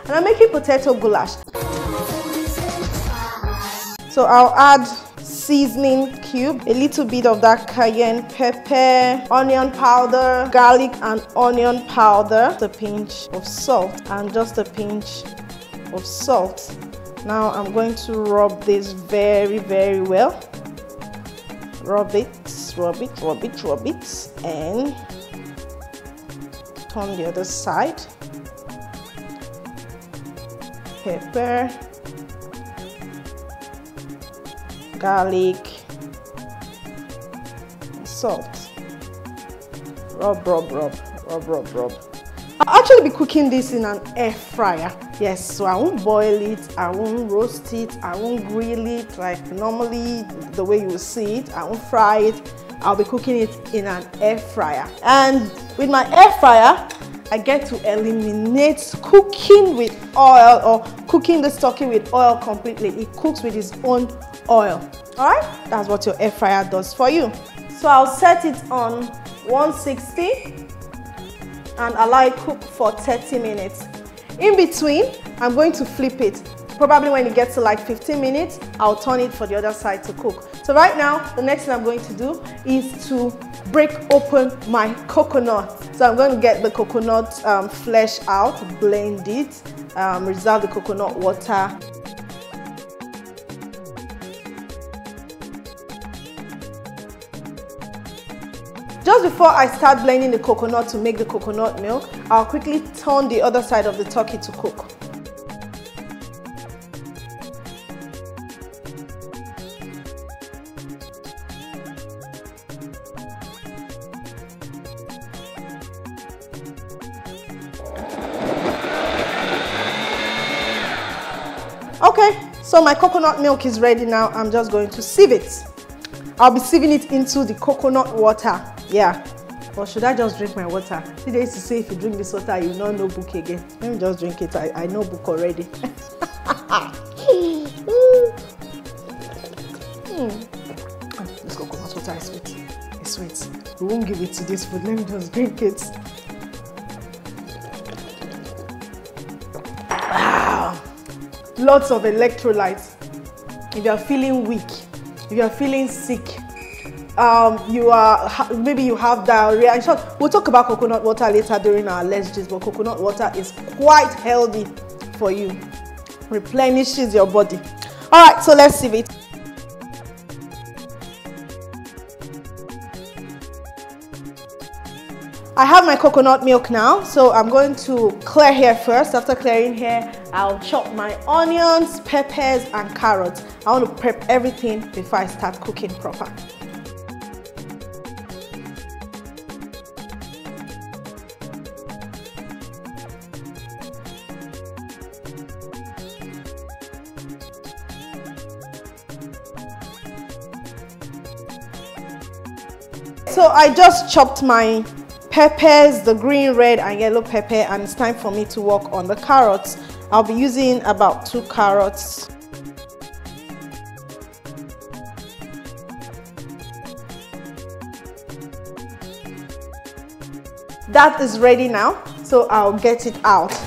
And I'm making potato goulash. So I'll add seasoning cube, a little bit of that cayenne pepper, onion powder, garlic and onion powder, a pinch of salt, and just a pinch of salt. Now I'm going to rub this very, very well. Rub it, rub it, rub it, rub it, and turn the other side. Pepper, garlic, salt. Rub, rub, rub, rub, rub, rub. I'll actually be cooking this in an air fryer. Yes, so I won't boil it, I won't roast it, I won't grill it like normally the way you will see it. I won't fry it. I'll be cooking it in an air fryer. And with my air fryer, I get to eliminate cooking with oil or cooking this turkey with oil completely. It cooks with its own oil. Alright, that's what your air fryer does for you. So I'll set it on 160 and allow it cook for 30 minutes. In between, I'm going to flip it. Probably when it gets to like 15 minutes, I'll turn it for the other side to cook. So right now, the next thing I'm going to do is to break open my coconut. So I'm going to get the coconut flesh out, blend it, reserve the coconut water. Just before I start blending the coconut to make the coconut milk, I'll quickly turn the other side of the turkey to cook. Okay, so my coconut milk is ready now. I'm just going to sieve it. I'll be sieving it into the coconut water. Yeah, or should I just drink my water? See, they used to say if you drink this water, you will not know book again. Let me just drink it. I know book already. This coconut water is sweet. It's sweet. We won't give it to this food. Let me just drink it. Wow. Lots of electrolytes. If you are feeling weak, if you are feeling sick, maybe you have diarrhea. In short, we'll talk about coconut water later during our Let's Gist, but coconut water is quite healthy for you. Replenishes your body. All right, so let's sieve it. I have my coconut milk now, so I'm going to clear here first. After clearing here, I'll chop my onions, peppers, and carrots. I want to prep everything before I start cooking proper. So I just chopped my peppers, the green, red, and yellow pepper, and it's time for me to work on the carrots. I'll be using about 2 carrots. That is ready now, so I'll get it out.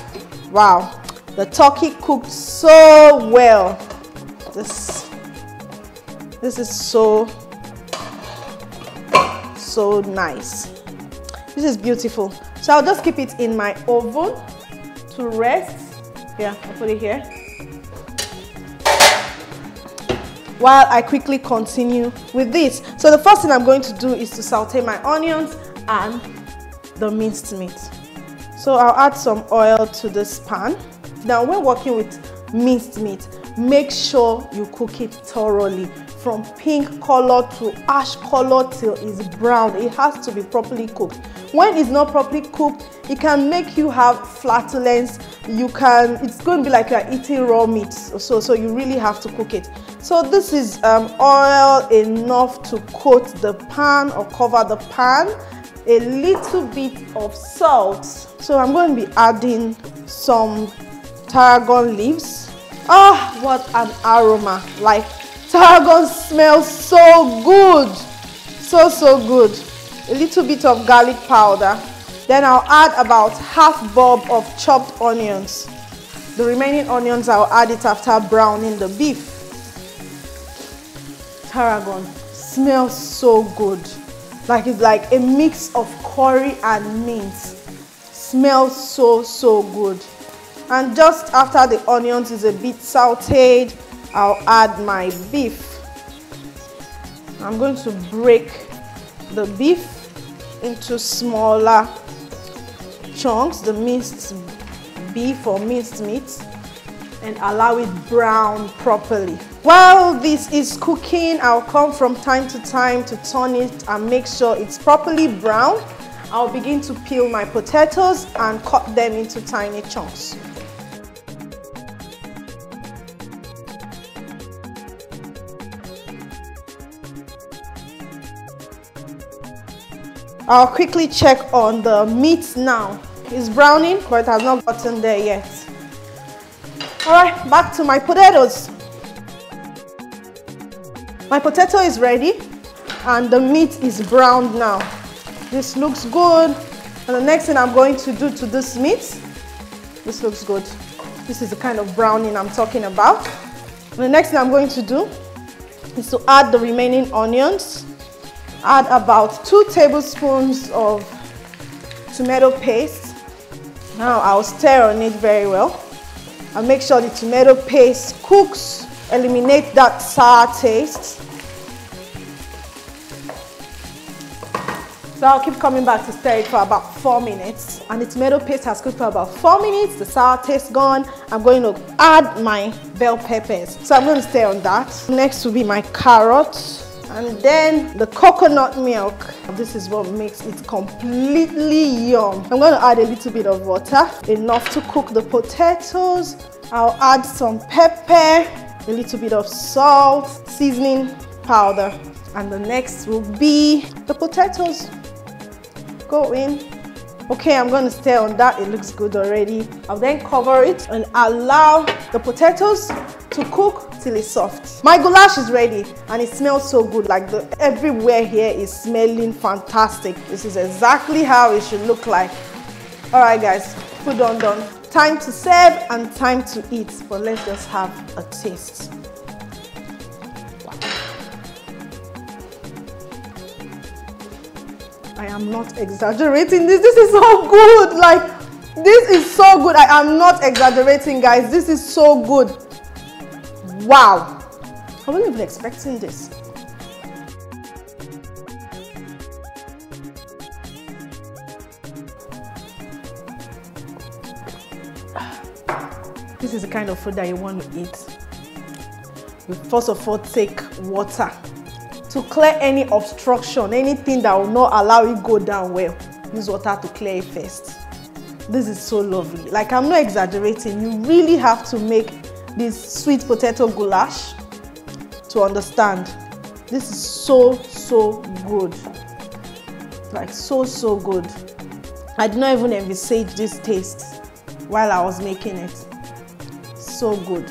Wow, the turkey cooked so well. This is so nice. This is beautiful. So I'll just keep it in my oven to rest. Yeah, I'll put it here. While I quickly continue with this. So the first thing I'm going to do is to saute my onions and the minced meat. So I'll add some oil to this pan. Now when working with minced meat, make sure you cook it thoroughly. From pink color to ash color till it's brown. It has to be properly cooked. When it's not properly cooked, it can make you have flatulence. It's going to be like you're eating raw meat. So you really have to cook it. So this is oil enough to coat the pan or cover the pan. A little bit of salt. So I'm going to be adding some tarragon leaves. Ah, what an aroma. Like, tarragon smells so good. So good. A little bit of garlic powder. Then I'll add about half bulb of chopped onions. The remaining onions, I'll add it after browning the beef. Tarragon smells so good. Like it's like a mix of curry and mint. Smells so good. And just after the onions is a bit sauteed, I'll add my beef. I'm going to break the beef into smaller chunks, the minced beef or minced meat, and allow it brown properly. While this is cooking, I'll come from time to time to turn it and make sure it's properly brown. I'll begin to peel my potatoes and cut them into tiny chunks. I'll quickly check on the meat now. It's browning, but it has not gotten there yet. All right, back to my potatoes. My potato is ready and the meat is browned now. This looks good. And the next thing I'm going to do to this meat, this looks good. This is the kind of browning I'm talking about. And the next thing I'm going to do is to add the remaining onions. Add about 2 tablespoons of tomato paste. Now I'll stir on it very well and make sure the tomato paste cooks. Eliminate that sour taste. So I'll keep coming back to stir it for about 4 minutes. And the tomato paste has cooked for about 4 minutes. The sour taste gone. I'm going to add my bell peppers. So I'm going to stir on that. Next will be my carrots. And then the coconut milk. This is what makes it completely yum. I'm going to add a little bit of water, enough to cook the potatoes. I'll add some pepper, a little bit of salt, seasoning powder. And the next will be the potatoes. Go in. Okay, I'm going to stir on that. It looks good already. I'll then cover it and allow the potatoes to cook till it's soft. My goulash is ready and it smells so good. Like everywhere here is smelling fantastic. This is exactly how it should look like. All right, guys, food done. Time to serve and time to eat. But let's just have a taste. I am not exaggerating this. This is so good. Like, this is so good. I am not exaggerating, guys. This is so good. Wow. I wasn't even expecting this. This is the kind of food that you want to eat. You first of all take water to clear any obstruction, anything that will not allow it go down well. Use water to clear it first. This is so lovely. Like, I'm not exaggerating. You really have to make this sweet potato goulash to understand. This is so good. Like, so good. I did not even envisage this taste while I was making it. So good.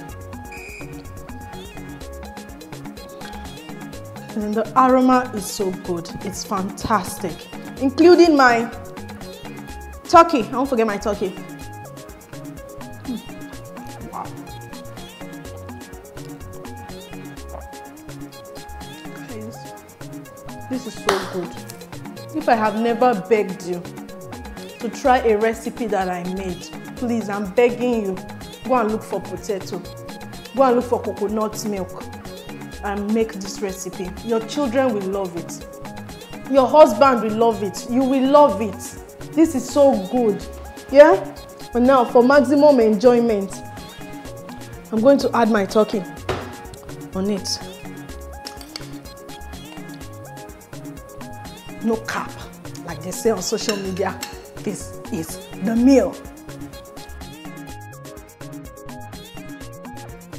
And the aroma is so good. It's fantastic. Including my turkey. I won't forget my turkey. Wow. Guys, this is so good. If I have never begged you to try a recipe that I made, please, I'm begging you, go and look for potato. Go and look for coconut milk and make this recipe. Your children will love it. Your husband will love it. You will love it. This is so good. Yeah? And now for maximum enjoyment, I'm going to add my turkey on it. No cap, like they say on social media. This is the meal.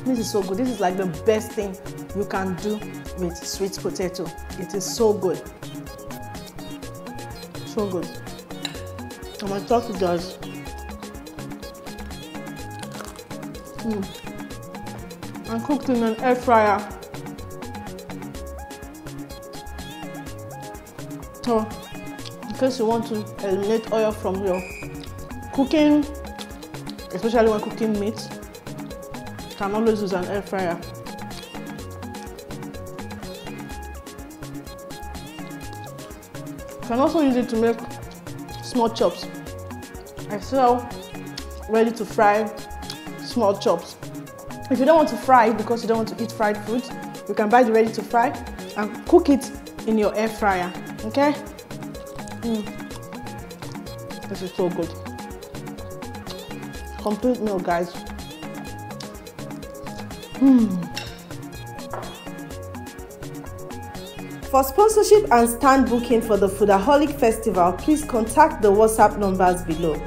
This is so good. This is like the best thing you can do with sweet potato. It is so good. So good. And my turkey does. And cooked in an air fryer. So, in case you want to eliminate oil from your cooking, especially when cooking meat. You can always use an air fryer. You can also use it to make small chops. I sell ready to fry small chops. If you don't want to fry it because you don't want to eat fried food, you can buy the ready to fry and cook it in your air fryer. Okay? This is so good. Complete meal, guys. For sponsorship and stand booking for the Foodaholic Festival, please contact the WhatsApp numbers below.